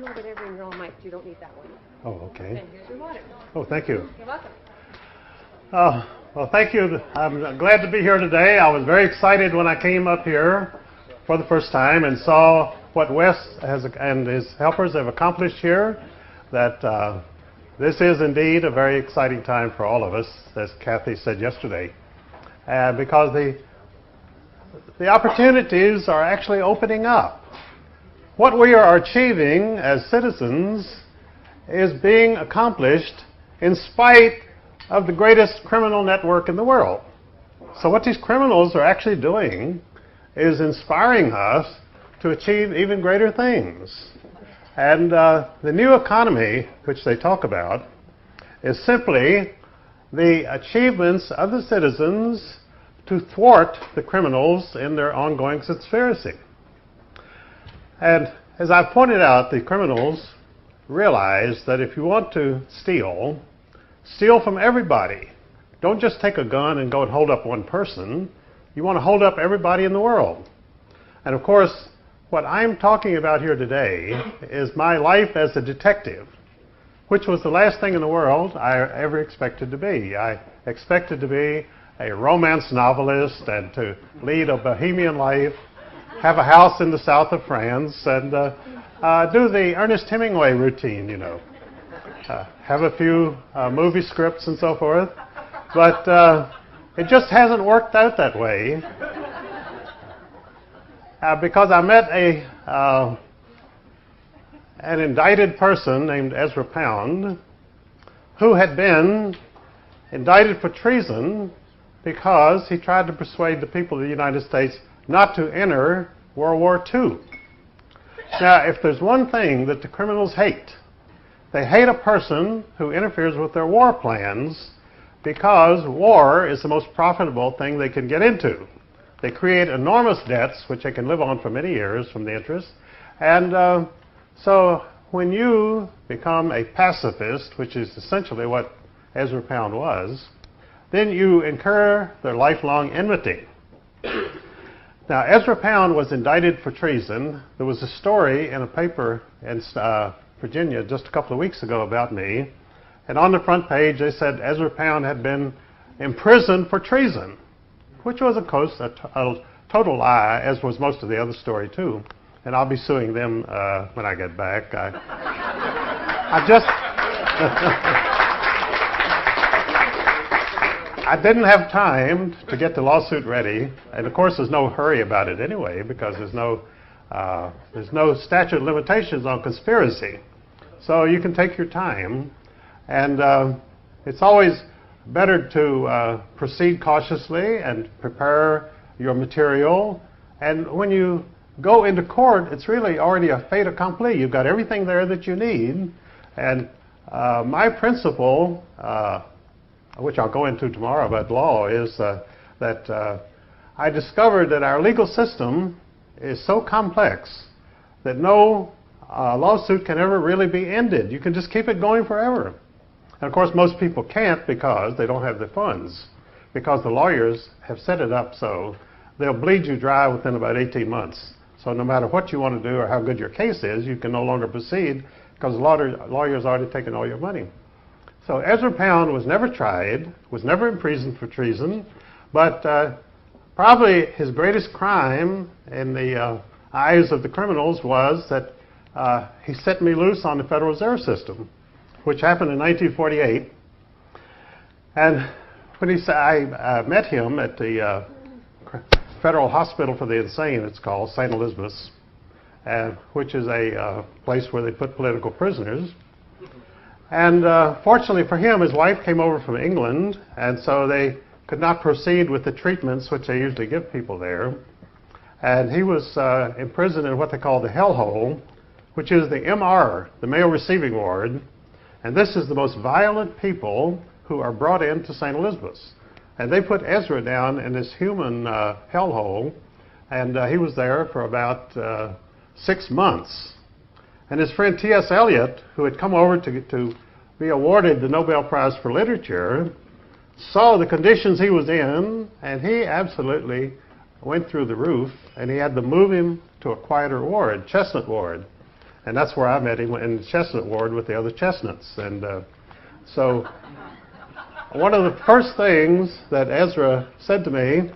have it over in your own mic. You don't need that one. Oh, okay. And here's your water. Oh, thank you. You're welcome. Well, thank you. I'm glad to be here today. I was very excited when I came up here for the first time and saw what Wes and his helpers have accomplished here, that this is indeed a very exciting time for all of us, as Kathy said yesterday, because the opportunities are actually opening up. What we are achieving as citizens is being accomplished in spite of the greatest criminal network in the world. So what these criminals are actually doing is inspiring us to achieve even greater things. And the new economy, which they talk about, is simply the achievements of the citizens to thwart the criminals in their ongoing conspiracy. And as I pointed out, the criminals realize that if you want to steal, steal from everybody. Don't just take a gun and go and hold up one person. You want to hold up everybody in the world. And of course, what I'm talking about here today is my life as a detective, which was the last thing in the world I ever expected to be. I expected to be a romance novelist and to lead a bohemian life, have a house in the south of France, and do the Ernest Hemingway routine, you know. Have a few movie scripts and so forth. But it just hasn't worked out that way. Because I met an indicted person named Ezra Pound, who had been indicted for treason because he tried to persuade the people of the United States not to enter World War II. Now, if there's one thing that the criminals hate, they hate a person who interferes with their war plans, because war is the most profitable thing they can get into. They create enormous debts, which they can live on for many years from the interest. And so when you become a pacifist, which is essentially what Ezra Pound was, then you incur their lifelong enmity. Now, Ezra Pound was indicted for treason. There was a story in a paper in Virginia just a couple of weeks ago about me. And on the front page, they said Ezra Pound had been imprisoned for treason, which was, of course, a total lie, as was most of the other story, too. And I'll be suing them when I get back. I didn't have time to get the lawsuit ready. And, of course, there's no hurry about it anyway, because there's no statute of limitations on conspiracy. So you can take your time. And it's always better to proceed cautiously and prepare your material. And when you go into court, it's really already a fait accompli. You've got everything there that you need. And my principle, which I'll go into tomorrow about law, is that I discovered that our legal system is so complex that no lawsuit can ever really be ended. You can just keep it going forever. And of course, most people can't because they don't have the funds, because the lawyers have set it up so they'll bleed you dry within about 18 months. So no matter what you want to do or how good your case is, you can no longer proceed because the lawyer's already taken all your money. So Ezra Pound was never tried, was never imprisoned for treason, but probably his greatest crime in the eyes of the criminals was that he set me loose on the Federal Reserve System, which happened in 1948. And when I met him at the Federal Hospital for the Insane, it's called, St. Elizabeth's, which is a place where they put political prisoners. And fortunately for him, his wife came over from England, and so they could not proceed with the treatments which they usually give people there. And he was imprisoned in what they call the hellhole, which is the MR, the male receiving ward. And this is the most violent people who are brought into St. Elizabeth's. And they put Ezra down in this human hellhole, and he was there for about 6 months. And his friend T.S. Eliot, who had come over to be awarded the Nobel Prize for Literature, saw the conditions he was in, and he absolutely went through the roof, and he had to move him to a quieter ward, Chestnut Ward. And that's where I met him in the Chestnut Ward with the other chestnuts. And so one of the first things that Ezra said to me,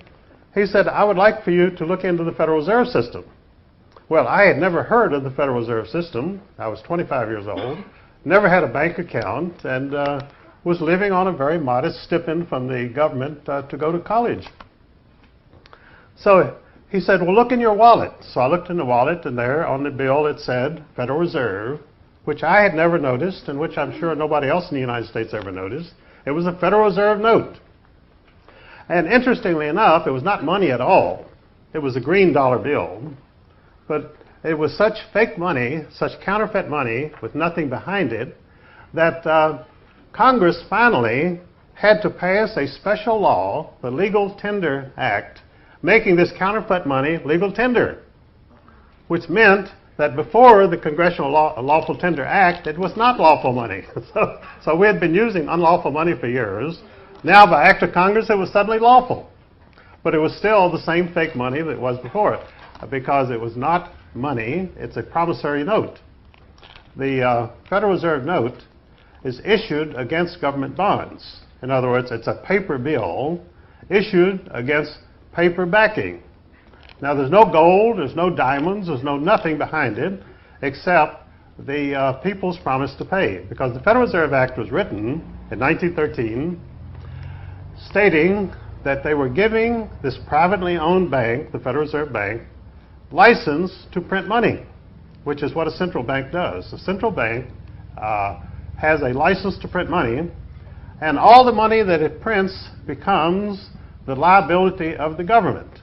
he said, I would like for you to look into the Federal Reserve System. Well, I had never heard of the Federal Reserve System. I was 25 years old, never had a bank account, and was living on a very modest stipend from the government to go to college. So he said, well, look in your wallet. So I looked in the wallet, and there on the bill it said Federal Reserve, which I had never noticed, and which I'm sure nobody else in the United States ever noticed. It was a Federal Reserve note. And interestingly enough, it was not money at all. It was a green dollar bill. But it was such fake money, such counterfeit money with nothing behind it, that Congress finally had to pass a special law, the Legal Tender Act, making this counterfeit money legal tender, which meant that before the Congressional Lawful Tender Act, it was not lawful money. So we had been using unlawful money for years. Now, by act of Congress, it was suddenly lawful. But it was still the same fake money that it was before, because it was not money, it's a promissory note. The Federal Reserve note is issued against government bonds. In other words, it's a paper bill issued against paper backing. Now, there's no gold, there's no diamonds, there's no nothing behind it except the people's promise to pay. Because the Federal Reserve Act was written in 1913 stating that they were giving this privately owned bank, the Federal Reserve Bank, license to print money, which is what a central bank does. The central bank has a license to print money, and all the money that it prints becomes the liability of the government.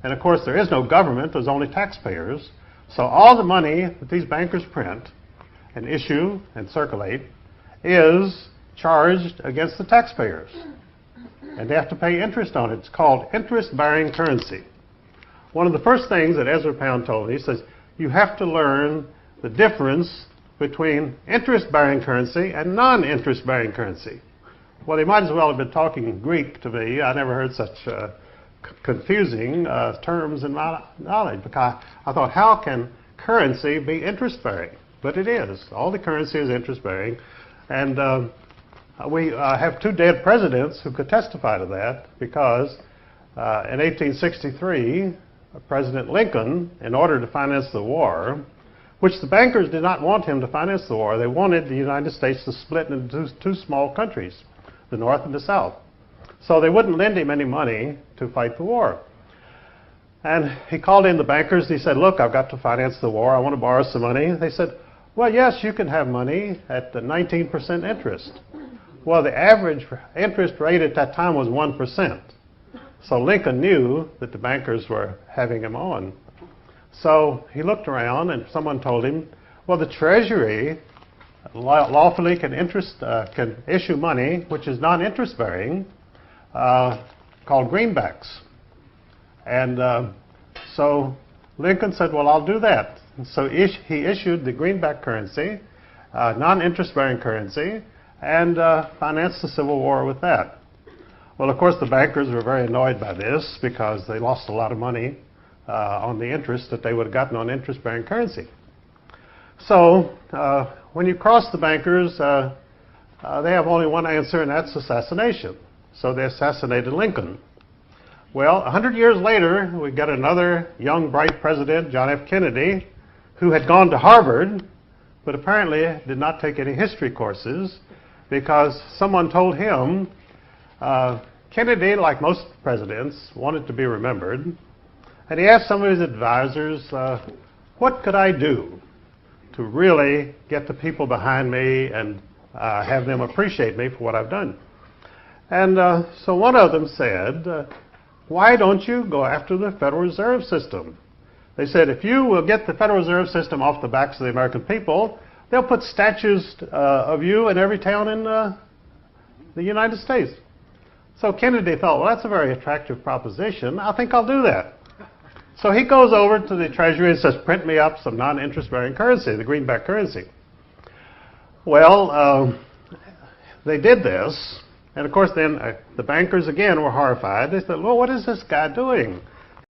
And of course, there is no government, there's only taxpayers. So all the money that these bankers print and issue and circulate is charged against the taxpayers. And they have to pay interest on it. It's called interest-bearing currency. One of the first things that Ezra Pound told me, he says, you have to learn the difference between interest-bearing currency and non-interest-bearing currency. Well, they might as well have been talking Greek to me. I never heard such confusing terms in my knowledge, because I thought, how can currency be interest-bearing? But it is. All the currency is interest-bearing. And we have two dead presidents who could testify to that, because in 1863, President Lincoln, in order to finance the war, which the bankers did not want him to finance the war, they wanted the United States to split into two small countries, the North and the South. So they wouldn't lend him any money to fight the war. And he called in the bankers. He said, look, I've got to finance the war. I want to borrow some money. They said, well, yes, you can have money at the 19% interest. Well, the average interest rate at that time was 1%. So Lincoln knew that the bankers were having him on. So he looked around, and someone told him, well, the Treasury lawfully can issue money which is non-interest bearing, called greenbacks. And so Lincoln said, well, I'll do that. And so he issued the greenback currency, non-interest bearing currency, and financed the Civil War with that. Well, of course, the bankers were very annoyed by this, because they lost a lot of money on the interest that they would have gotten on interest-bearing currency. So when you cross the bankers, they have only one answer, and that's assassination. So they assassinated Lincoln. Well, 100 years later, we got another young, bright president, John F. Kennedy, who had gone to Harvard, but apparently did not take any history courses, because someone told him Kennedy, like most presidents, wanted to be remembered. And he asked some of his advisors, what could I do to really get the people behind me and have them appreciate me for what I've done? And so one of them said, why don't you go after the Federal Reserve System? They said, if you will get the Federal Reserve System off the backs of the American people, they'll put statues of you in every town in the United States. So Kennedy thought, well, that's a very attractive proposition. I think I'll do that. So he goes over to the Treasury and says, print me up some non-interest-bearing currency, the greenback currency. Well, they did this. And of course, then the bankers again were horrified. They said, well, what is this guy doing?